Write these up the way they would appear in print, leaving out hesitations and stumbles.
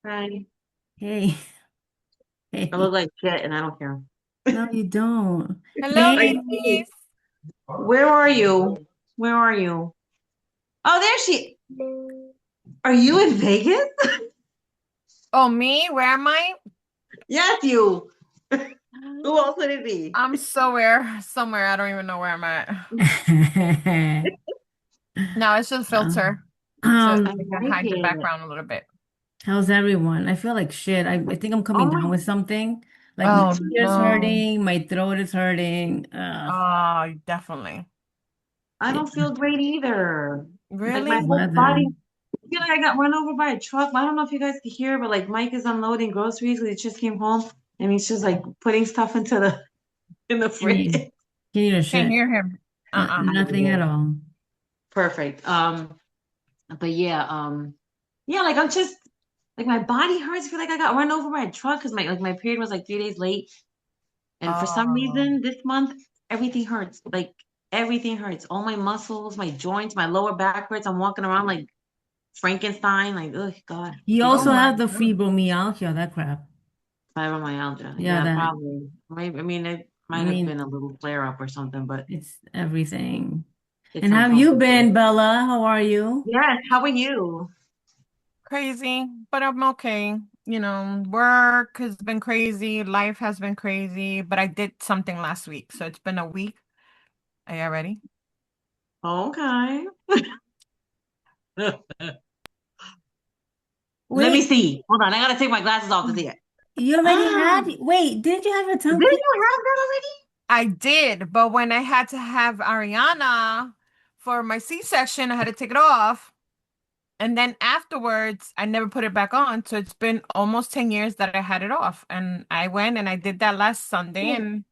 Hi. Hey, I look hey. like shit and I don't care. No, you don't. Hello, I Hey, do. ladies. Where are you? Where are you? Oh, there she. Are you in Vegas? Oh, me? Where am I? Yes, you. Who else would it be? I'm somewhere. I don't even know where I'm at. No, it's just filter to I um, like hide the it. background a little bit. how's everyone? I feel like shit. I think I'm Oh coming my, down with something. Like my Oh ears no. hurting, my throat is hurting. Oh, definitely. I Yeah, don't feel great either. Like my the Really? whole body. weather. I feel like I got run over by a truck. I don't know if you guys can hear, but like Mike is unloading groceries because he just came home and he's just like putting stuff into the in the Can fridge. you can you hear Can't shit? hear him. Uh-uh. Nothing at all. Perfect. But yeah, yeah, like I'm just like my body hurts. I feel like I got run over by a truck because my period was like 3 days late, and for some Oh. reason this month everything hurts. Like everything hurts. All my muscles, my joints, my lower back hurts. I'm walking around like Frankenstein. Like, oh God, You Oh also yeah, my have the God. fibromyalgia, that crap. fibromyalgia. Yeah, Yeah, that. probably. I mean, it I might have mean, been a little flare up or something, but it's everything. it's And how have you uncomfortable. been, Bella? How are you? Yes. How are you? Crazy, but I'm okay. Work has been crazy, life has been crazy, but I did something last week, so it's been a week. Are you ready? Okay. Let me Wait, see. Hold on. I gotta take my glasses off to see it. you already had, wait, didn't you have your Didn't tongue pierced? you have that already? I did, but when I had to have Ariana for my C-section, I had to take it off. And then afterwards, I never put it back on. So it's been almost 10 years that I had it off. And I went and I did that last Sunday Wait, and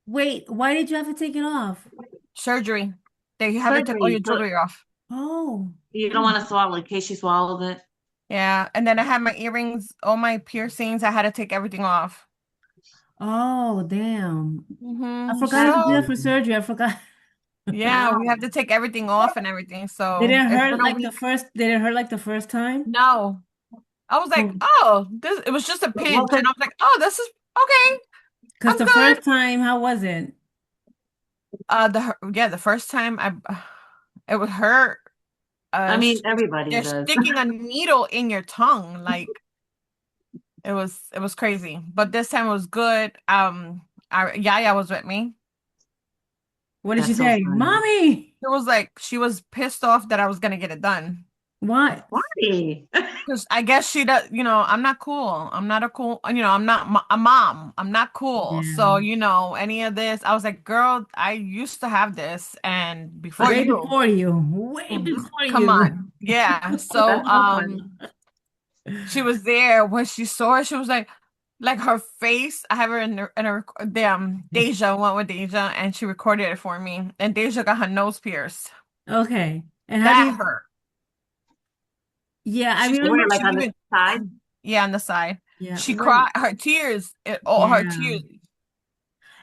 wait, why did you have to take it off? surgery. They have to take all Surgery. your So jewelry off. Oh, you don't want to swallow in case she swallowed it. Yeah. And then I had my earrings, all my piercings. I had to take everything off. oh, damn. I forgot That's to do that So, for crazy. surgery. I forgot. yeah, we Wow. have to take everything off and everything. Did So it it's been hurt a like the week. first, did it hurt like the first time? No. I was like, Oh, oh, this it was just a Well, pinch. And I was like, oh, this is okay. because I'm the good. first time, how was it? The first time it would hurt. I mean, Sh everybody They're does. sticking a needle in your tongue. Like it was crazy. But this time it was good. Yaya was with me. What did she That's so say? funny. Mommy, It was like she was pissed off that I was gonna get it done. what? Why? Because I guess she does, I'm not cool. I'm not a cool, I'm not a mom. I'm not cool. Yeah. So, any of this, I was like, girl, I used to have this and before Way you. before you. Way Mhm. before Come you. on. Yeah. So, That's so funny. she was there when she saw it. She was like her face. I have her Deja went with Deja and she recorded it for me. And Deja got her nose pierced. Okay. And how do That you, hurt. yeah, I She Where, remember, like she on the even side? yeah on the side. yeah, She cried when, her tears. All her yeah. tears.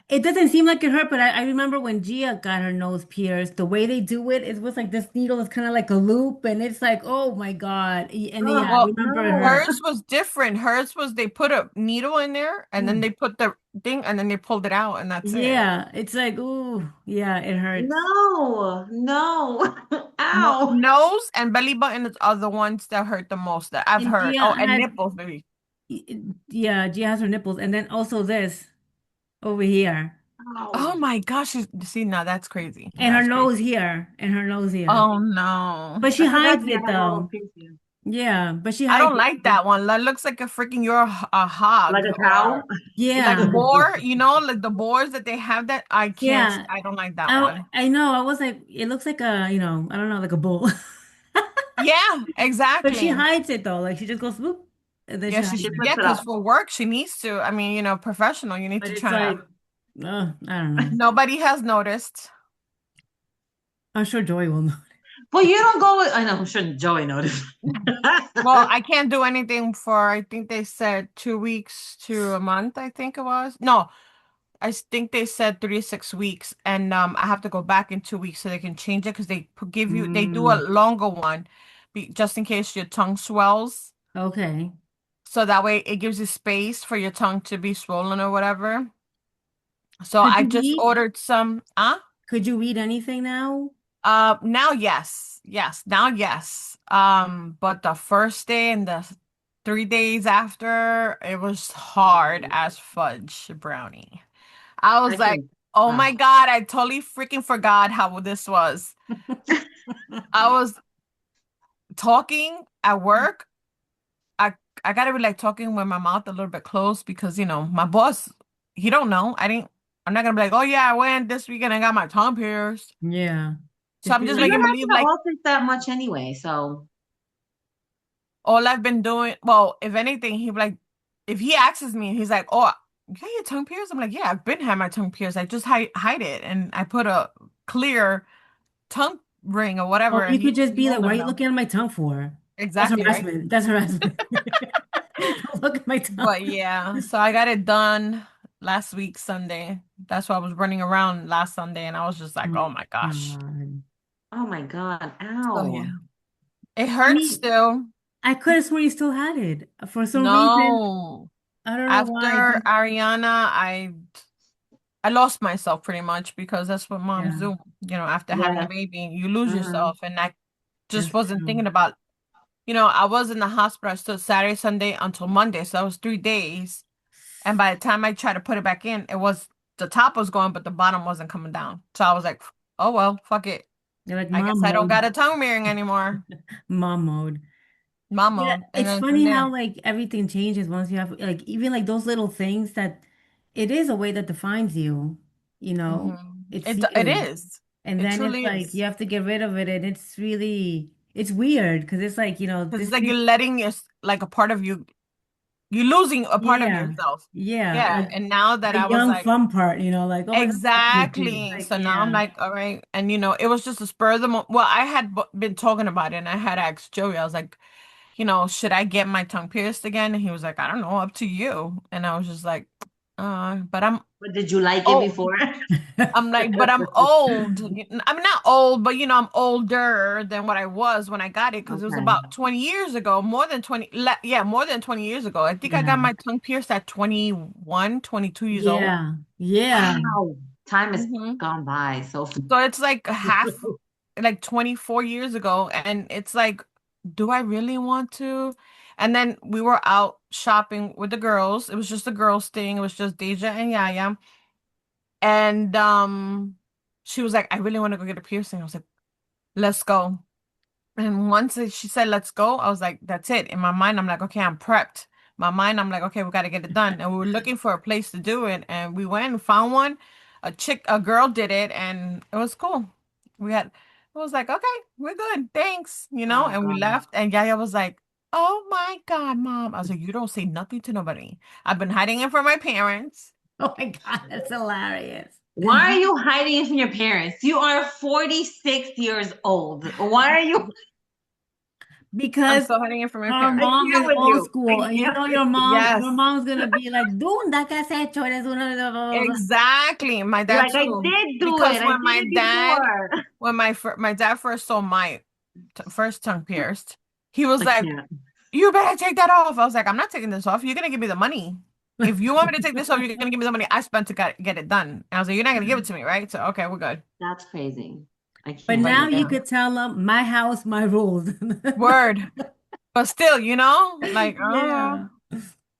It doesn't seem like it hurt, but I remember when Gia got her nose pierced, the way they do it, it was like this needle is kind of like a loop, and it's like, oh my God. And Oh, yeah, I Well, remember it no. hurt. hers was different. Hers was they put a needle in there and then Mm. they put the thing and then they pulled it out and that's it. Yeah, it's like, ooh, yeah, it hurts. No, no. No, Ow. nose and belly button are the ones that hurt the most that I've And heard. Gia Oh, and had, nipples, maybe. yeah, Gia has her nipples, and then also this over here, Oh Ow. my gosh, see now that's crazy. and her That's crazy. nose here, and her nose here. Oh no. But she I forgot hides you it had all those though. piercings. Yeah, but she I hides don't it. like that one. That looks like a freaking you're a Like hog a or cow? like Yeah, boar, like the boars that they have that I can't, yeah. I don't like that I one. I know. I was like, it looks like a, I don't know, like a bull. Yeah, But she exactly. hides it though. Like she just goes whoop, and then she Yeah, hides She it. puts yeah, it because up. for work she needs to. I mean, professional, you need But to it's try to. like, I don't know. Nobody has noticed. I'm sure Joy will know. Well, you don't go with, I know, shouldn't Joey notice? Well, I can't do anything for, I think they said 2 weeks to a month, I think it was. No, think they said 36 weeks, and I have to go back in 2 weeks so they can change it because they do a Mm, longer one, just in case your tongue swells. okay. so that way it gives you space for your tongue to be swollen or whatever. So Could I you just read? ordered some. Could you read anything now? Now yes, now yes. But the first day and the 3 days after, it was hard as fudge brownie. I I was like, can. oh Wow. my God, I totally freaking forgot how this was. I was talking at work. I I gotta be like talking with my mouth a little bit closed because my boss, he don't know. I'm not gonna be like, oh yeah, I went this weekend and got my tongue pierced. Yeah. So Just I'm be just But like, making you're not believe in the like office that much anyway, so all I've been doing. Well, if anything, if he asks me, he's like, oh, you got your tongue pierced? I'm like, yeah, I've been had my tongue pierced. I just hide it and I put a clear tongue ring or oh, whatever. you could just He be like, won't why never are you know. looking at my tongue for? That's Exactly, right? harassment. That's harassment. Don't look at my tongue. But yeah, so I got it done last week, Sunday. That's why I was running around last Sunday and I was just like, Oh oh my my gosh. God. oh my God. So Ow. yeah. It I hurts mean, still. I could have sworn you still had it. For some reason, No. I don't know why. After Ariana, I lost myself pretty much because that's what moms Yeah, do. After having a Yeah. baby, you lose Hmm. yourself. And I just that's wasn't true. thinking about, I was in the hospital. I stood Saturday, Sunday until Monday. So that was 3 days. And by the time I tried to put it back in, the top was going, but the bottom wasn't coming down. So I was like, oh well, fuck it. You're like I guess mom I don't got mode. a tongue ring anymore. Mom mode. Yeah, Mama. And it's then from funny there. how like everything changes once you have like even like those little things that it is a way that defines you, you know. It's It you. is. And It then it's truly like you is. have to get rid of it and it's weird because it's like, Because this it's like is you're letting like a part of you, you're losing a part of yeah. yourself. Yeah, Yeah. like And now that the I was young like, fun part, like, oh my God, that's cute. exactly. Like, So now I'm yeah. like, all right. And it was just a spur of the moment. Well, I had been talking about it and I had asked Joey, I was like, should I get my tongue pierced again? And he was like, I don't know, up to you. And I was just like, but I'm But did you like it old. before? I'm like, but I'm old. I'm not old, but I'm older than what I was when I got it because it was Okay. about 20 years ago, more than 20, yeah, more than 20 years ago. I think I got Yeah. my tongue pierced at 21, 22 years old. Yeah. Yeah. Wow. Time has hmm gone by so So it's like like 24 years ago. And it's like, do I really want to? And then we were out shopping with the girls. It was just a girls thing. It was just Deja and Yaya. And she was like, I really want to go get a piercing. I was like, let's go. And once she said, let's go, I was like, that's it. In my mind, I'm like, okay, I'm prepped. My mind, I'm like, okay, we got to get it done. And we were looking for a place to do it. And we went and found one. A girl did it, and it was cool. It was like, okay, we're good. Thanks, Oh and we God. left. And Yaya was like, oh my God, Mom. I was like, you don't say nothing to nobody. I've been hiding it from my parents. Oh my God, that's hilarious. Why are you hiding it from your parents? You are 46 years old. Why are you? I'm Because still hiding it from my her I parents. mom can't is with old you. I school, and can't with your Yes. mom's gonna be like, Dunda, ¿qué has hecho? Eres una blah, blah, blah, Exactly. My You're dad like, I too. did do Because it. I did it before. my dad first saw my first tongue pierced, he was I like, can't. "You better take that off." I was like, "I'm not taking this off. You're gonna give me the money. blah. If you want me to take this off, you're gonna give me the money I spent to get it done." And I was like, "You're not gonna give it to me, right?" So okay, we're good. That's crazy. I But can't. But now yeah, you could tell them, my house, my rules. word. But still, like, Yeah.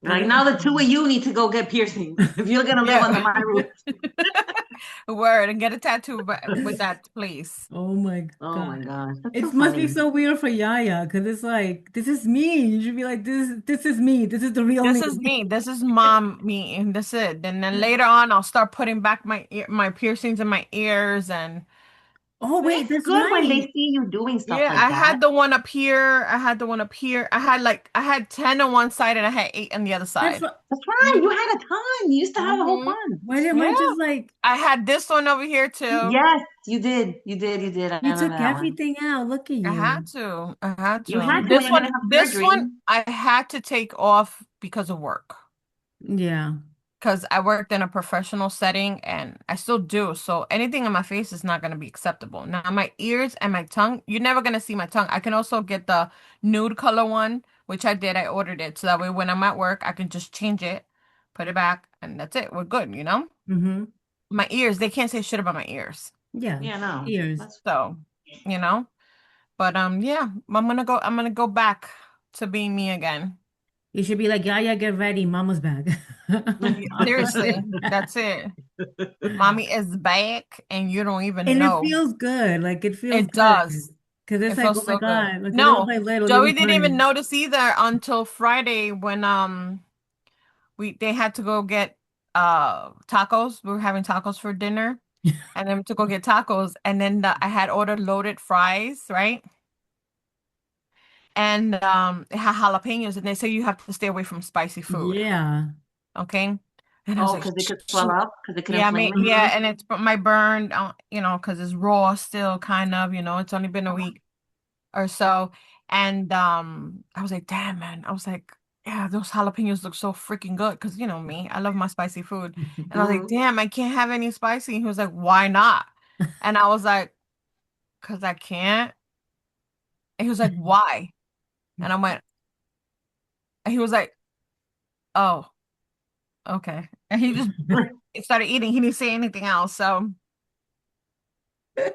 Like That's now the two of funny. you need to go get piercings if you're gonna live under yeah, my roof. word, and get a tattoo with that, please. Oh my Oh God. my gosh, that's so It must be funny. so weird for Yaya because it's like, this is me. You should be like, this is me. This is the real This me. is me. This is mom me, and that's it. And then later on, I'll start putting back my piercings in my ears, and Oh, But wait, it's that's good when they right. see you doing stuff yeah, like I that. had the one up here. I had the one up here. I had 10 on one side, and I had 8 on the other That's side. what, That's right. You had a ton. You used to have a whole hmm bunch. why didn't Yeah, I just like, I had this one over here too. Yes, you did. You did. You did. I you remember took that one. everything out. Look at I had you. to. I had You to. had to when you're gonna have This surgery. one, I had to take off because of work. Yeah. Because I worked in a professional setting and I still do. So anything on my face is not going to be acceptable. Now, my ears and my tongue, you're never going to see my tongue. I can also get the nude color one, which I did. I ordered it so that way when I'm at work, I can just change it, put it back, and that's it. We're good, you know? Mm-hmm. My ears, they can't say shit about my ears. Yeah. Yeah, no. Ears. That's So, you know? But yeah, I'm gonna go back to being me again. You should be like, yeah, get ready. Mama's back. Seriously, that's it. Mommy is back and you don't even And it know. feels good. Like it feels It good. does. Because It it's like, feels oh my so good. God, like little No, by little, Joey you'll didn't even learn. notice either until Friday when they had to go get tacos. We were having tacos for dinner and then to go get tacos and then I had ordered loaded fries, right? And it had jalapenos and they say you have to stay away from spicy food. Yeah. Okay. And I was oh, like, because it could swell shoot. up because it could Yeah, inflame it. yeah, and it's my burn, you know, because it's raw still, kind of, you know, it's only been a week or so. And I was like, damn, man. I was like, yeah, those jalapenos look so freaking good because you know me, I love my spicy food. And I was like, Mhm. damn, I can't have any spicy. And he was like, why not? And I was like, because I can't. And he was like, why? And I went, and he was like, oh, okay. And he just started eating. He didn't say anything else. So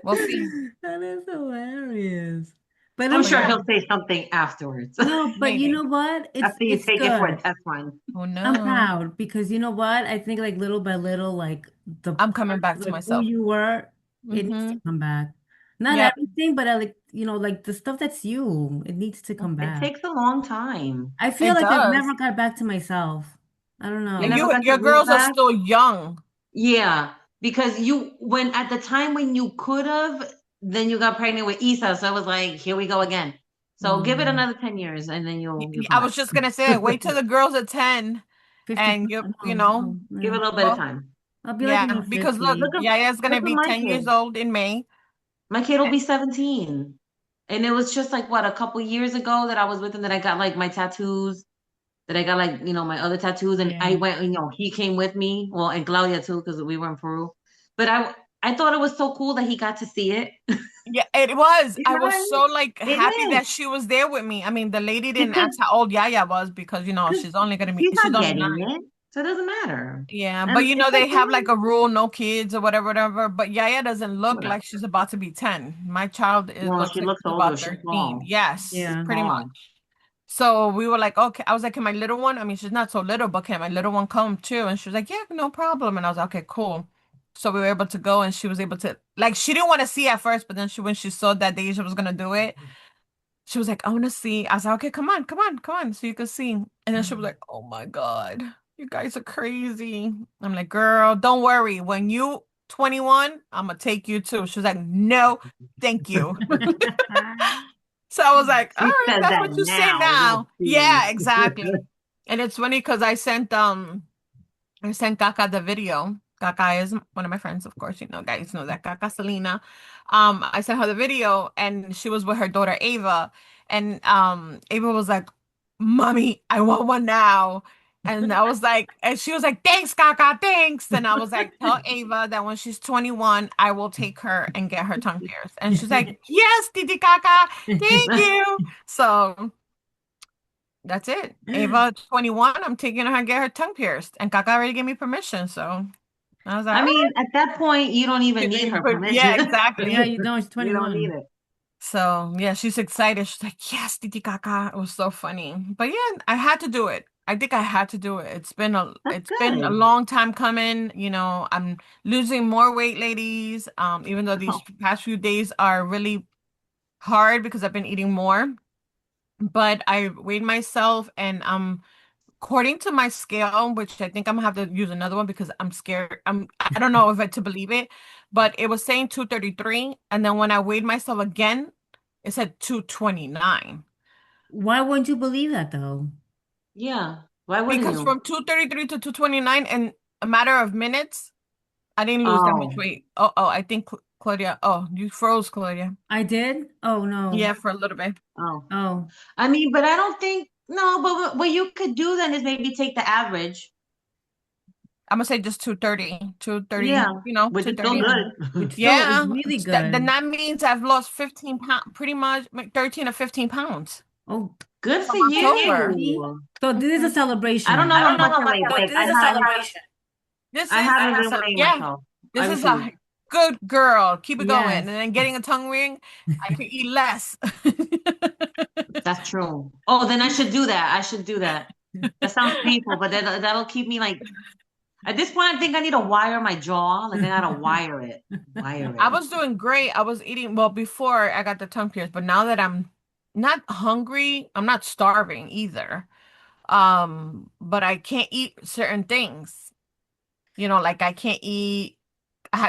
we'll see. That is hilarious. But I'm I'm But sure yeah, proud. he'll say something afterwards No, but you maybe. know what? after you It's take it for a good. test run. Oh I'm no. proud because you know what? I think like little by little, like the I'm coming part back of to like who myself. you were, it needs to Mm-hmm. come back. Not Yep. everything, but I like, like the stuff that's you, it needs to come It back. takes a long time. I feel It like I've does. never got back to myself. I don't You know. never got Your your groove girls are back? still young. Yeah, because you when at the time when you could have, then you got pregnant with Issa, so it was like, here we go again. So give it Mm, another 10 years and then you'll come I back. was just gonna say, wait till the girls are 10 and 55. you No, know, no, Give it yeah. a little bit of well, time. I'll be like in yeah, my because look, 50s. Look at Yaya's gonna look at be my 10 years kid. old in May. My kid will Eh, be 17. And it was just like what a couple years ago that I was with him that I got like my tattoos, that I got like, my other tattoos and I Yeah. went, he came with me. Well, and Claudia too, because we were in Peru. But I thought it was so cool that he got to see it. Yeah, it was. You I know what was I mean? so like It happy is. that she was there with me. I mean, the lady didn't Because ask how old Yaya was because because she's she's not only getting 9. it. So it doesn't matter. Yeah, but And you know it's they have okay. like a rule, no kids or whatever, whatever. But Yaya doesn't look Whatever. like she's about to be 10. My child Well, looks she like looks she's older. about She's 13. tall. Yes, She's Yeah. pretty tall. much. So we were like, okay. I was like, can my little one? I mean, she's not so little, but can my little one come too? And she was like, yeah, no problem. And I was like, okay, cool. So we were able to go, and she was able to like she didn't want to see at first, but then when she saw that Deja was gonna do it, she was like, I want to see. I was like, okay, come on, come on, come on, so you can see. And then she was like, oh my God, you guys are crazy. I'm like, girl, don't worry. When you 21, I'm gonna take you too. She was like, no, thank you. So I was like, all She right, says that's that what you say now. We'll now. see. Yeah, exactly. And it's funny because I sent Kaka the video. Kaka is one of my friends, of course, guys know that Kaka Selena. I sent her the video and she was with her daughter Ava. And Ava was like, Mommy, I want one now. And I was like, and she was like, thanks, Kaka, thanks. And I was like, tell Ava that when she's 21, I will take her and get her tongue pierced. And she's like, yes, Titi Kaka, thank you. So that's it. Ava 21, I'm taking her and get her tongue pierced. And Kaka already gave me permission. So I was like, I all mean, at that point, you don't even need right. her But yeah, permission. Yeah, exactly. you know, it's You don't need 21. it. So yeah, she's excited. She's like, yes, Titi Kaka. It was so funny. But yeah, I had to do it. I think I had to do it. That's It's been a good. long time coming. I'm losing more weight, ladies. Even though these Oh, past few days are really hard because I've been eating more. But I weighed myself and according to my scale, which I think I'm gonna have to use another one because I'm scared. I don't know if to believe it, but it was saying 233, and then when I weighed myself again, it said 229. Why wouldn't you believe that though? yeah. Why wouldn't Because you? from 233 to 229 in a matter of minutes, I didn't lose that much Oh, weight. Oh, I think Claudia. Oh, you froze, Claudia. I did? Oh no. Yeah, for a little bit. oh. Oh. I mean, but I don't think, no, but what you could do then is maybe take the average. I'm gonna say just 230, 230, Yeah, which is still 230. Yeah. good. Which still is Yeah, really then good. that means I've lost 15 pounds, pretty much like 13 or 15 pounds. Oh, Good for From October. you. So this is a celebration. I don't know how much I weigh. So Like this is a celebration. This I is haven't been weighing yeah. myself. This I is refuse. a good girl. Keep it going. Yes. And then getting a tongue ring, I could eat less. That's true. Oh, then I should do that. I should do that. That sounds painful, but that'll keep me like at this point, I think I need to wire my jaw. Like I gotta wire it. Wire I it. was doing great. I was eating well before I got the tongue pierced, but now that I'm not hungry, I'm not starving either. But I can't eat certain things. You know, like I can't eat.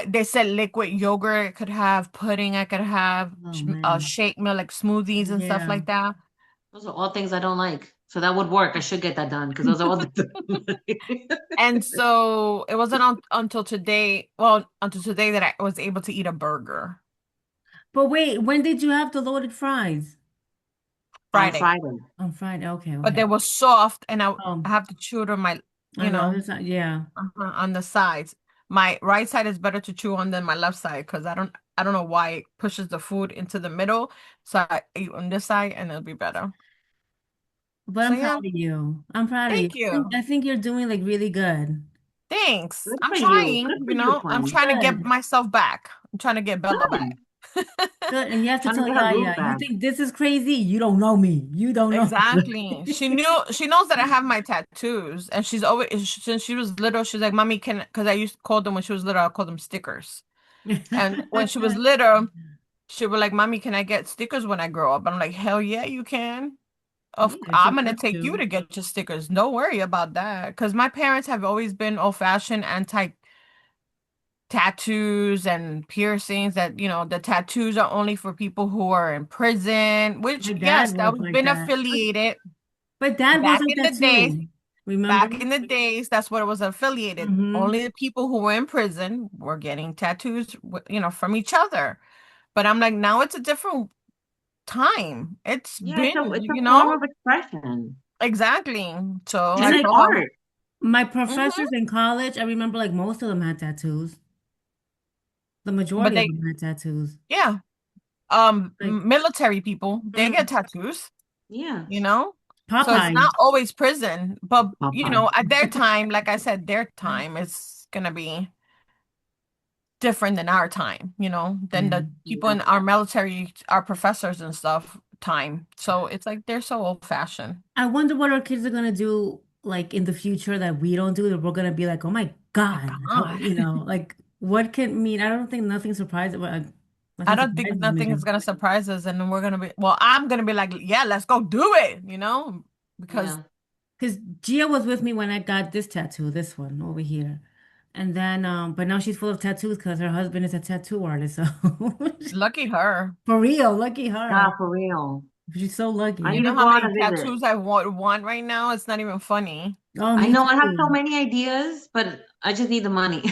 They said liquid yogurt. I could have pudding. I could have Oh man. shake milk, like smoothies and stuff Yeah. like that. Those are all things I don't like. So that would work. I should get that done because those are all things I don't like. And so it wasn't until today, well, until today that I was able to eat a burger. But wait, when did you have the loaded fries? On Friday. Friday. On Friday. Okay, But okay. they were soft, and I Oh, have to chew it on my, on the know, other side, yeah. on the sides. My right side is better to chew on than my left side because I don't know why it pushes the food into the middle. So I eat on this side and it'll be better. But So I'm yeah, proud of you. I'm proud of you. thank you. I think you're doing like really good. Thanks. Good I'm for you. trying, Good for you, I'm Twin. trying to get Good. myself back. I'm trying to get Bella Good. back. Good. And you have to Trying to tell get her groove Yaya, you back. think this is crazy? You don't know me. You don't know. Exactly. She knows that I have my tattoos, and she's always since she was little, she's like, "Mommy, can," because I used to call them when she was little, I called them stickers. And when she was little, she was like, "Mommy, can I get stickers when I grow up?" I'm like, "Hell yeah, you can. Yeah, I'm she gonna has take you to. to get your stickers. Don't worry about that." Because my parents have always been old-fashioned, anti tattoos and piercings that, the tattoos are only for people who are in prison, which My yes, dad that was was like been that. affiliated But dad was back like in the that days. too. Remember? Back in the days, that's what it was affiliated. Hmm. Only the people who were in prison were getting tattoos, from each other. But I'm like, now it's a different time. It's Yeah, been, it's a form of expression. exactly. So Just And I it's like told her, art. my mhm. professors in college, I remember like most of them had tattoos. The But majority of them had tattoos. yeah, Like military people, they get mm, tattoos, Yeah. you know? So it's Popeye. not always prison, but Popeye. at their time, like I said, their time is gonna be different than our time, than Yeah. the people Yeah. in our military, our professors and stuff time. So it's like they're so old fashioned. I wonder what our kids are gonna do like in the future that we don't do, that we're gonna be like, oh my My God, how, God. like what can mean? I don't think nothing surprises, well, I nothing don't think surprises me. nothing is gonna surprise us, and then I'm gonna be like, yeah, let's go do it, because Yeah. Because Gia was with me when I got this tattoo, this one over here. And then, but now she's full of tattoos because her husband is a tattoo artist. So lucky her. for real, lucky her. Nah, for real. She's so I You lucky. need to know go how on many a visit. tattoos I want right now? It's not even funny. Oh, I me know I have so too. many ideas, but I just need the money.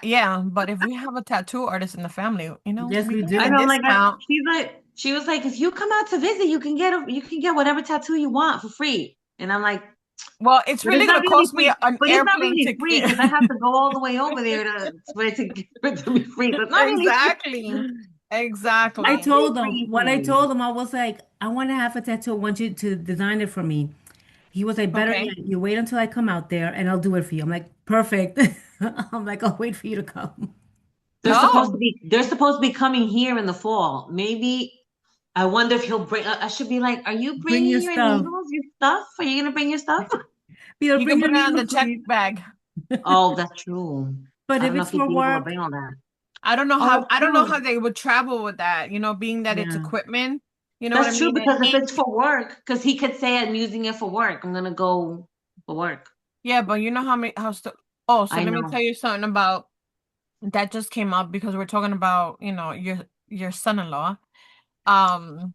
Yeah, but if we have a tattoo artist in the family, Yes, we we can get I a do. know, discount. she was like, if you come out to visit, you can get whatever tattoo you want for free. And I'm like, Well, it's but it's really not gonna really cost me free. an But it's not airplane really free ticket. because I have to go all the way over there for it to be free. So it's not really free. Exactly. I Not Exactly. really told them, free, when I free. told him, I was like, I want to have a tattoo. I want you to design it for me. He was like, better Okay. yet, you wait until I come out there and I'll do it for you. I'm like, perfect. I'm like, I'll wait for you to come. Oh, They're supposed to be coming here in the fall. Maybe I wonder if he'll bring. I should be like, are you Bring your bringing your stuff. needles, your stuff? Are you gonna bring your stuff? Peter, you bring can your put it on the needles, check please. bag. Oh, that's true. But I if don't know it's if he'd for be able to work, bring all that. oh, I don't know how true. they would travel with that, being that it's Yeah. equipment. You know what I That's true mean? because if it's for work, because he could say I'm using it for work. I'm gonna go for work. Yeah, but you know how many oh, so I let me know. tell you something about that just came up because we're talking about, your son-in-law. Um,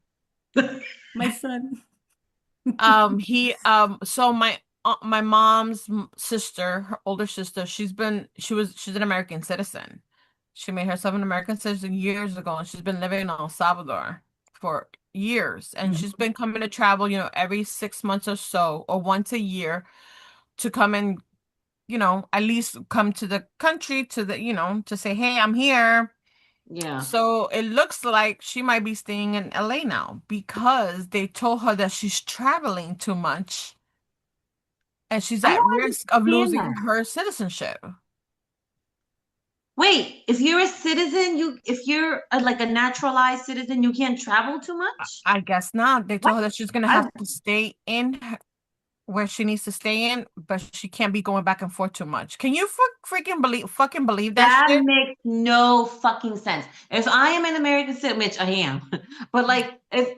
My son. so my mom's sister, her older sister, she's an American citizen. She made herself an American citizen years ago, and she's been living in El Salvador for years. And she's been coming to travel, every 6 months or so, or once a year to come and, at least come to the country to say, hey, I'm here. Yeah. So it looks like she might be staying in LA now because they told her that she's traveling too much and she's I at don't risk of understand losing that. her citizenship. Wait, if you're a citizen, if you're like a naturalized citizen, you can't travel too much? I guess not. They What? told her that she's gonna I have to stay in where she needs to stay in, but she can't be going back and forth too much. Can you fucking believe that That shit? makes no fucking sense. If I am an American citizen, which I am, but like if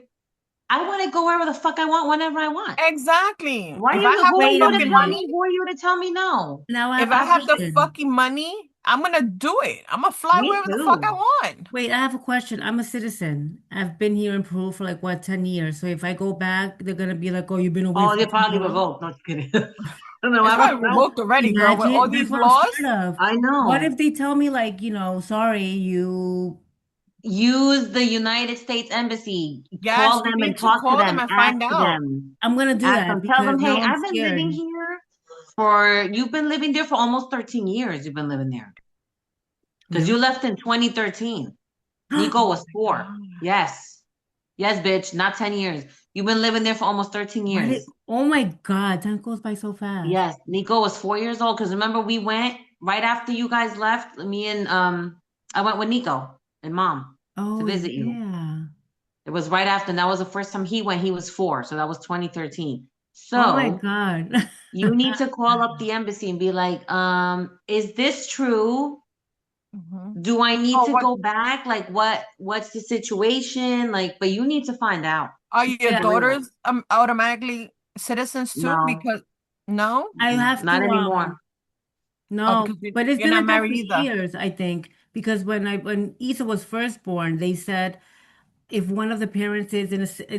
I want to go wherever the fuck I want, whenever I want. Exactly. Who If I have are the Wait a you to fucking tell minute. me? money, Who are you to tell me no? Now I if have I a have the question. fucking money, I'm gonna do it. I'm gonna fly Me wherever the fuck I too. want. Wait, I have a question. I'm a citizen. I've been here in Peru for like what, 10 years. So if I go back, they're gonna be like, oh, you've been away Oh, for they too probably long. revoked. No, just kidding. I don't know. It's I probably don't know. revoked already, girl, with all Imagine, that's these what I'm laws. scared of. I What know. if they tell me like, sorry, you Use the United States Embassy. Yes, Call you them and need to talk to call them them. and Ask find out. them. I'm gonna do Ask that them. Tell because them, hey, now I'm I've been living scared. here you've been living there for almost 13 years. You've been living there. Because Really? you left in 2013. Oh Nico was my 4. God. Yes. Yes, bitch. Not 10 years. You've been living there for almost 13 years. Oh my God, time goes by so fast. Yes. Nico was 4 years old. Because remember, we went right after you guys left. Me and I went with Nico and mom to Oh visit you. yeah. It was right after, and that was the first time he went. He was 4, so that was 2013. Oh my So God. you need to call up the embassy and be like, is this true? Mhm. Do I need Oh, to what go back? Like what's the situation? Like, but you need to find out are your Yeah, for real. daughters automatically citizens too? No, Because no? I have not to anymore. Oh, no, because but it's you're been not like that married for either. years, I think, because when Isa was first born, they said if one of the parents is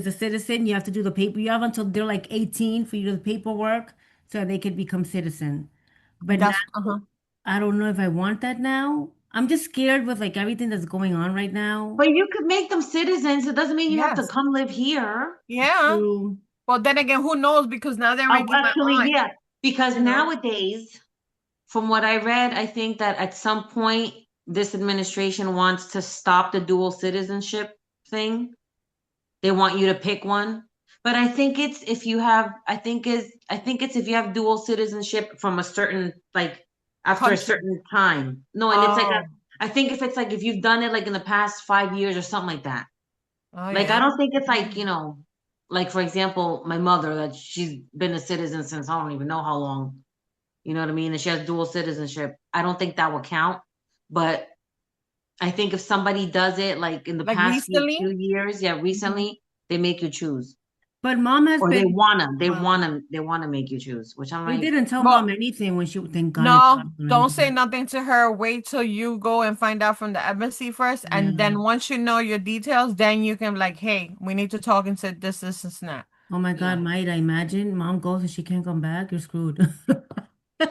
a citizen, you have to do the paper. You have until they're like 18 for you to do the paperwork so they could become citizen. But now That's I don't know if I want that now. I'm just scared with like everything that's going on right now. But you could make them citizens. It doesn't mean you have to yes. come live here. Yeah. True. Well, then again, who knows? Because now they're Oh, making my actually, aunt, yeah. Because you know. nowadays, from what I read, I think that at some point this administration wants to stop the dual citizenship thing. They want you to pick one. But I think it's if you have I think it's if you have dual citizenship from a certain like after a Country. certain time. No, and it's like Oh, I think if it's like if you've done it like in the past 5 years or something like that. oh Like I yeah. don't think it's like, like for example, my mother that she's been a citizen since I don't even know how long. You know what I mean? And she has dual citizenship. I don't think that will count. But I think if somebody does it like in the Like past recently. few years, yeah, Mhm. recently, they make you choose. But mom has Or they been, wanna, they well, wanna, they wanna make you choose, which I'm we like, didn't tell mom Well, anything when thank God it's no, not or don't say anything. nothing to her. Wait till you go and find out from the embassy first, and Yeah. then once you know your details, then you can like, hey, we need to talk and say this, and that. Oh my God, yeah. Maida, imagine mom goes and she can't come back. You're screwed.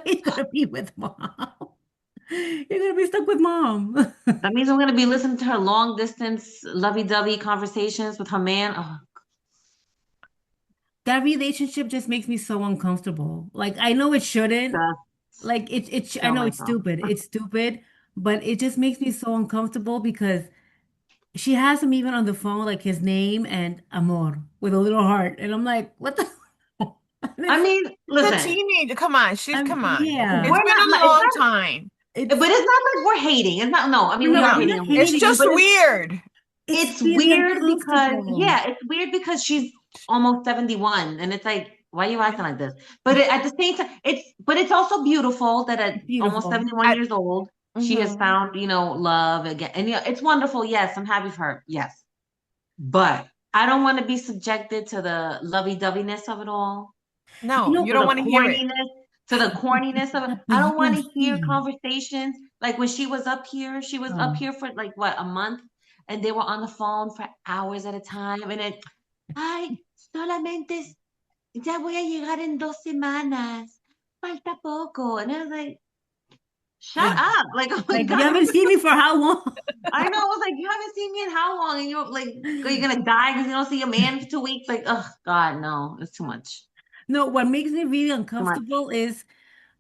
You're gonna be with mom. You're gonna be stuck with mom. That means I'm gonna be listening to her long distance lovey-dovey conversations with her man. Oh, That relationship just makes me so uncomfortable. Like I know it shouldn't. just Like I kill know it's myself. stupid. It's stupid, but it just makes me so uncomfortable because she has him even on the phone, like his name and amor with a little heart. And I'm like, what the? And I mean, She's a listen, teenager. Come on, come on. yeah. It's we're been not, a it's long not, time. but It's it's not like we're hating. It's not, no, I mean, we no, are No, we're hating not and we're it's hating. bitching, It's just but just weird. it's it's feeling weird because, uncomfortable. yeah, it's weird because she's almost 71 and it's like, why are you acting like this? But at the same time, but it's also beautiful that at It's almost beautiful. 71 I, years old, she has mhm. found, love again. And it's wonderful. Yes, I'm happy for her. Yes. But I don't want to be subjected to the lovey-doveyness of it all, You No, know, you to don't the want to hear it. corniness, to the corniness of it. but I you don't want don't to hear see. conversations like when she was up Oh, here for like what, a month, and they were on the phone for hours at a time, and ay, solamente, ya voy a llegar en 2 semanas, falta poco, and I was like, shut like up, like, oh my like you God, haven't seen me for how long? I know, I was like, you haven't seen me in how long, and you're like, are you gonna die because you don't see your man for 2 weeks? Like, oh God, no, it's too much, No, what makes me really too much. uncomfortable is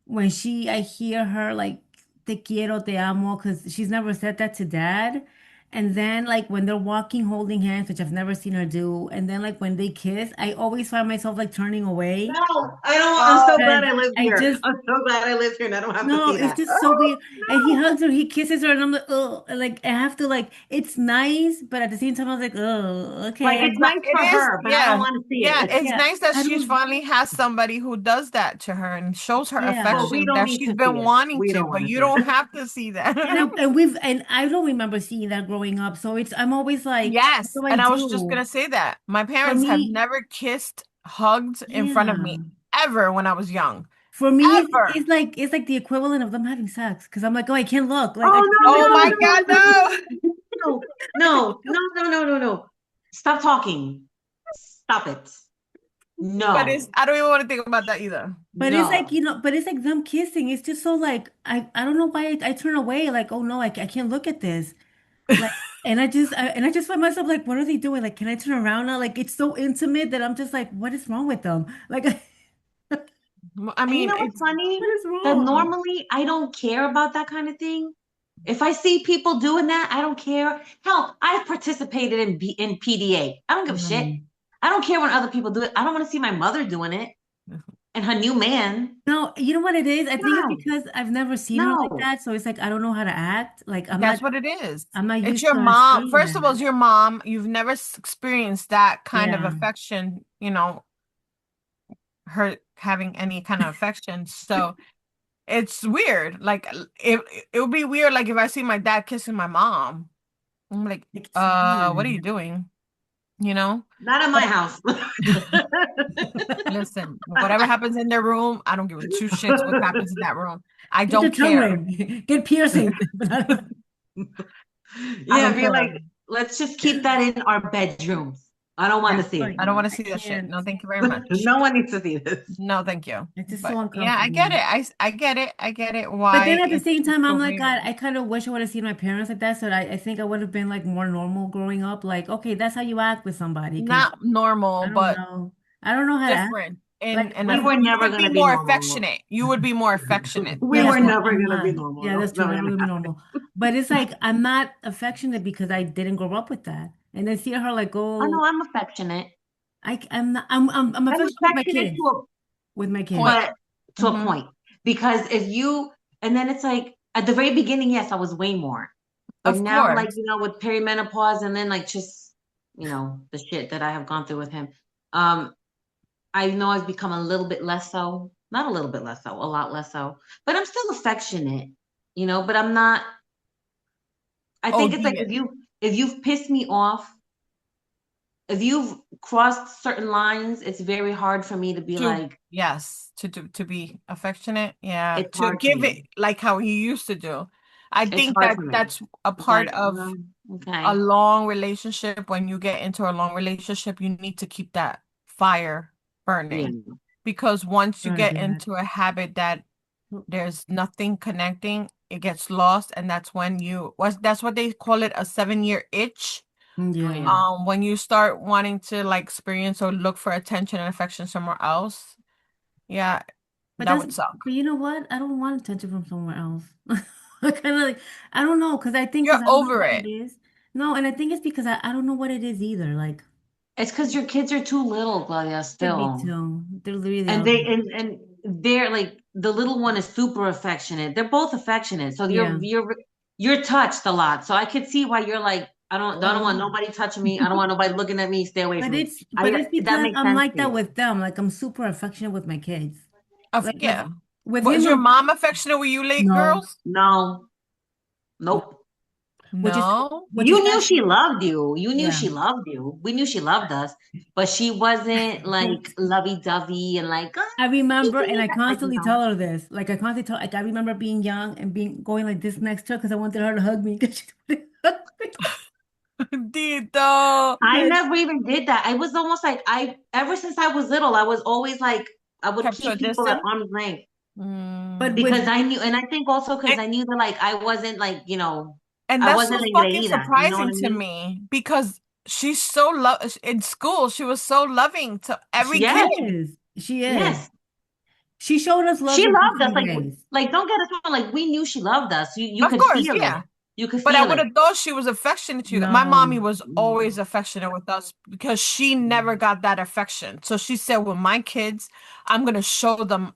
when I hear her like te quiero, te amo, because she's never said that to dad. And then like when they're walking, holding hands, which I've never seen her do, and then like when they kiss, I always find myself like turning away. No, I don't. I'm so Oh, glad Because I live I here. just I'm so glad I live here and I don't have to no, see it's that. just so Oh weird. And he no. hugs her, he kisses her, and I'm like, oh, like I have to like it's nice, but at the same time I was like, oh, Like okay. it's nice It for is, her, but I don't yeah. want to see Yeah, it. it's Yeah. nice that I she don't finally has somebody who does that to her and shows her yeah. But we affection don't that need she's to see been it. wanting We to, don't but want to you see it. don't have to see that. And I don't remember seeing that growing up. So it's I'm always like, Yes, what do I and I was just do? gonna say that. My For parents have me, never kissed, hugged in front of yeah. me ever when I was young. For me, Ever. it's like the equivalent of them having sex because I'm like, oh, I can't look. Like I Oh just no, feel like Oh no, my no, oh, God, no, no, no. no, I just no, no, no, no, no, no. Stop talking. Stop it. But it's No, I don't even want to think about that either. but it's like, no. but it's like them kissing. It's just so like I don't know why I turn away. Like, oh no, I can't look at this. Like, and I just find myself like, what are they doing? Like, can I turn around now? Like, it's so intimate that I'm just like, what is wrong with them? Like, I And you mean, know what's it's funny? what is That wrong? normally I don't care about that kind of thing. If I see people doing that, I don't care. Hell, I've participated in PDA. I don't give a shit. Mm. I don't care when other people do it. I don't want to see my mother doing it and her new man. No, you know what it is? I think it's No, because I've never seen her like no. that. So it's like I don't know how to act. Like that's what it is. I'm not It's used your to her mom. seeing First of all, that. it's your mom. You've never experienced that kind of Yeah. affection, her having any kind of affection. So it's weird. Like it would be weird like if I see my dad kissing my mom. I'm like, Like, it's what are you weird. doing? You know? Not in my But house. listen, whatever happens in their room, I don't give a two shits what happens in that room. I Get the don't tongue care. ring. Get piercing. I Yeah, don't be like, care. let's just keep that in our bedrooms. I don't want Yeah, to see it. Like, I don't want to I see that shit. can't. No, thank you very much. No one needs to see this. No, thank you. It's just But so yeah, I get uncomfortable. it. I get it. I get it. But Why then at the it's same time, so I'm like, God, weird. I kind of wish I would have seen my parents like that. So I think I would have been like more normal growing up. Like, okay, that's how you act with somebody. Because Not normal, I don't but know. I don't know how to act. different. Like, And We like, were you never would going be to be more normal. affectionate. You would be more affectionate. We yeah, were That's but why. never I'm going to be not. normal. Yeah, No, that's true. never Never going gonna to be happen. normal. But it's like I'm not affectionate because I didn't grow up with that. And then see her like, Oh, oh, no, I'm affectionate. I'm not. I'm I'm affectionate with my affectionate kids. to a With my kids. Point. but to a Hmm. point. Because if you and then it's like at the very beginning, yes, I was way more. But Of now, like, course. with perimenopause and then like just, the shit that I have gone through with him. Um, I know I've become a little bit less so, not a little bit less so, a lot less so, but I'm still affectionate, but I'm not, I Oh, think it's like dear. if you've pissed me off, if you've crossed certain lines, it's very hard for me to be To like, yes, to be affectionate. Yeah. it's To hard for give me. it like how he used to do. I It's think hard that for me. that's a It's part like, of a okay. long relationship. When you get into a long relationship, you need to keep that fire Yeah. burning because once you Trying get to do that. into a habit that there's nothing connecting, it gets lost, and that's what they call it, a 7-year itch. Oh Yeah. yeah. When you start wanting to like experience or look for attention and affection somewhere else, yeah, But that that's would suck. but you know what? I don't want attention from somewhere else. I kind of like I don't know because I think You're because I don't know over what it. it is. No, and I think it's because I don't know what it is either. Like It's because your kids are too little, Claudia, could be still. too. They really And are. they're like the little one is super affectionate. They're both affectionate. So Yeah. you're touched a lot. So I could see why you're like, I don't want Well, nobody touching me. I don't want nobody looking at me. Stay away from me. but it's That because makes I'm sense like to that you. with them. Like I'm super affectionate with my kids. Like Yeah. with Was him, your mom affectionate with you late no, girls? No, nope. which is No. which is You knew actually she loved you. You knew yeah. she loved you. We knew she loved us, but she wasn't like lovey-dovey and like, I remember, and I like, constantly tell her this. Like I constantly tell, like I remember being young and being going like this next to her because I wanted her to hug me because she wouldn't hug me. Dito. I But never even did that. I was almost like ever since I was little, I was always like I would Kept to a keep people at distance? arm's length but Mm. with because I knew, and I think also because And, I knew that like I wasn't like, and I that's wasn't so fucking engreída, you know what surprising I to mean? me because she's so in school, she was so loving to every she Yes, kid. is, she is. yes. She showed us love She in loved us. different ways. Like don't get us wrong, like we knew she loved us. You Of could course, feel it. yeah. You could But I feel would it. have thought she was affectionate to you. My No. mommy was always affectionate with us because she never got that affection. So she said, with my kids, I'm going to show them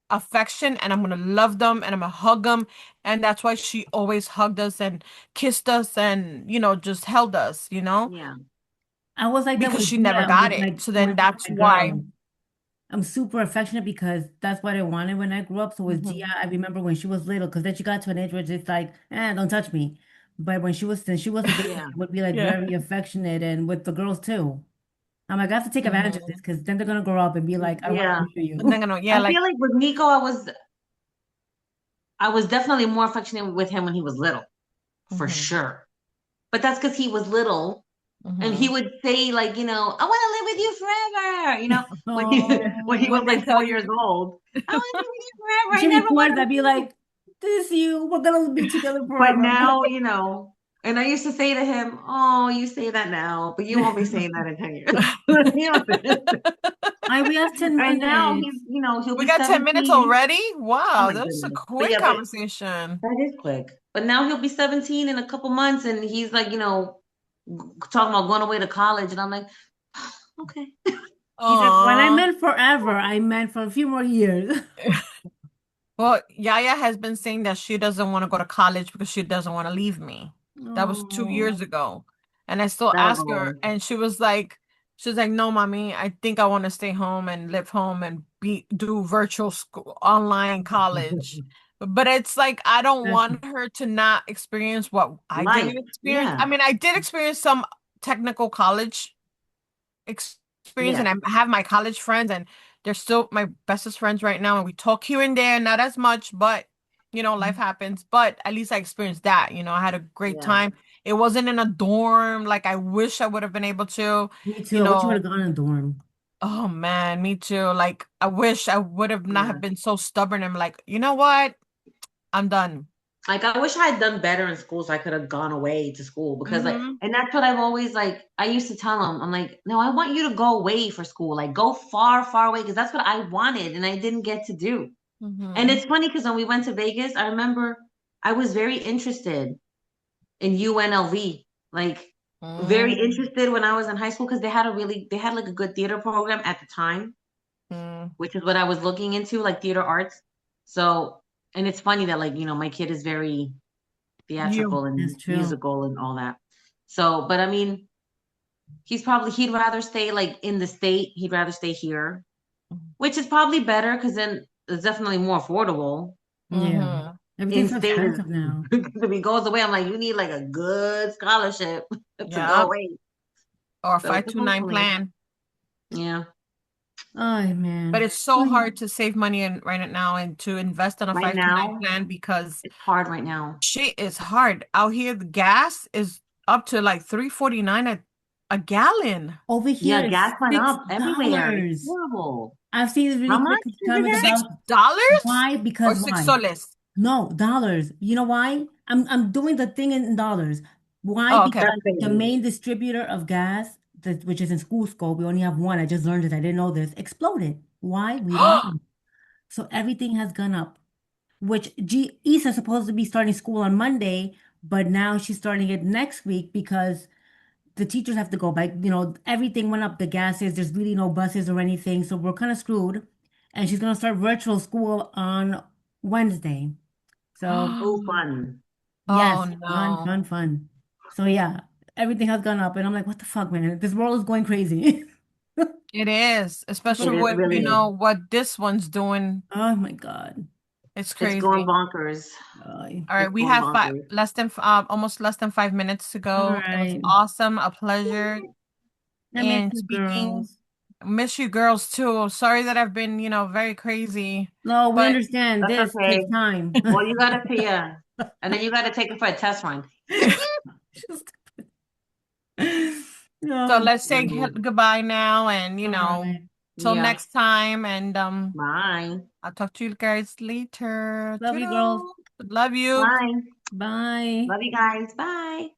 affection and I'm going to love them and I'm going to hug them. And that's why she always hugged us and kissed us and, just held us, Yeah. I was like that because with she never Gia, got with it. like So then with that's my why. girl. I'm super affectionate because that's what I wanted when I grew up. So with Mhm. Gia, I remember when she was little, because then she got to an age where it's like, don't touch me. But since she was a baby, Yeah. I would be like Yeah. very affectionate, and with the girls too. I'm like, I have to take advantage of this Mhm. because then they're gonna grow up and be like, I want Yeah. to hear And then, you. yeah, I like, feel like with Nico, I was definitely more affectionate with him when he was little, for mhm, sure. But that's because he was little. And he mhm. would say, like, I want to live with you forever. When he What was they like tell 4 years you? old. I want to live with you forever. I She never want records, to I'd be leave. like, this you, we're gonna be together But forever. now, and I used to say to him, "Oh, you say that now, but you won't be saying that in 10 years." You know? We have 10 And now minutes. he'll We be got 10 minutes 17. already? Oh Wow, my that's a goodness. But quick yeah, but conversation. that is quick. But now he'll be 17 in a couple months, and he's like, talking about going away to college, and I'm like, okay. He said, when I Aw. meant forever, I meant for a few more years. Well, Yaya has been saying that she doesn't want to go to college because she doesn't want to leave me. That was 2 years Oh, ago. And I still That'll ask go her, away. and she was like, no, mommy, I think I want to stay home and live home and do virtual school, online college. But it's like I don't that's want her to not experience what I Life. didn't experience. Yeah. I mean, I did experience some technical college experience, and Yeah. I have my college friends, and they're still my bestest friends right now, and we talk here and there, not as much, but life happens. But at least I experienced that. I had a great Yeah. time. It wasn't in a dorm like I wish I would have been able to. me too. You I wish you would know, have gone in a dorm. oh man, me too. Like I wish I would have not Yeah. have been so stubborn and like, you know what? I'm done. Like I wish I had done better in school so I could have gone away to school because Mm-hmm. and that's what I've always I used to tell them. I'm like, no, I want you to go away for school. Like go far, far away because that's what I wanted and I didn't get to do. And Mm-hmm. it's funny because when we went to Vegas, I remember I was very interested in UNLV. Like very Mm-hmm. interested when I was in high school because they had like a good theater program at the time, which is what I was looking into, like theater arts. So, and it's funny that my kid is very You. theatrical and That's true. musical and all that. So, but I mean, he'd rather stay like in the state. He'd rather stay here, which is probably better because then it's definitely more affordable. Yeah. Mm-hmm. Everything's In so state is expensive now. if he goes away, I'm like, you need like a good scholarship to go Yep. away. Or So 529 hopefully, plan. yeah. Oh, But man. it's so Oh, yeah. hard to save money right now and to invest in a Right 529 now, plan because it's hard right now. shit is hard. Out here, the gas is up to like 3.49 a gallon. Over Yeah, here, it's gas went up everywhere. It's $6. horrible. I've seen this How really quick much is the comment gas? about $6 why, or because six why? soles? No, dollars. You know why? I'm doing the thing in dollars. Why? Oh, okay. Because That's the crazy. main distributor of gas, which is in school scope, we only have one. I just learned this. I didn't know this. Exploded. Why? We don't know. So everything has gone up. Which Issa's supposed to be starting school on Monday, but now she's starting it next week because the teachers have to go back. Everything went up. The gases, there's really no buses or anything. So we're kind of screwed. And she's gonna start virtual school on Wednesday. So Oh, fun. yes, Oh fun, no. fun, fun. So yeah, everything has gone up, and I'm like, what the fuck, man? This world is going crazy. It is, It especially is with, really is. what this one's doing. Oh my God. It's It's going crazy. bonkers. All right, It's we going have bonkers. almost less than 5 minutes to All go. It was right. awesome, a pleasure. I miss And you, speaking, girls. miss you girls too. Sorry that I've been, very crazy, No, we but understand. That's This takes okay. time. Well, you gotta pay and then you gotta take it for a test run. Just- so Oh, let's say God. goodbye now, and All right. till Yeah. next time, and Bye. I'll talk to you guys later. Love you, girls. Toodles. Love you. Bye. Bye. Love you guys. Bye.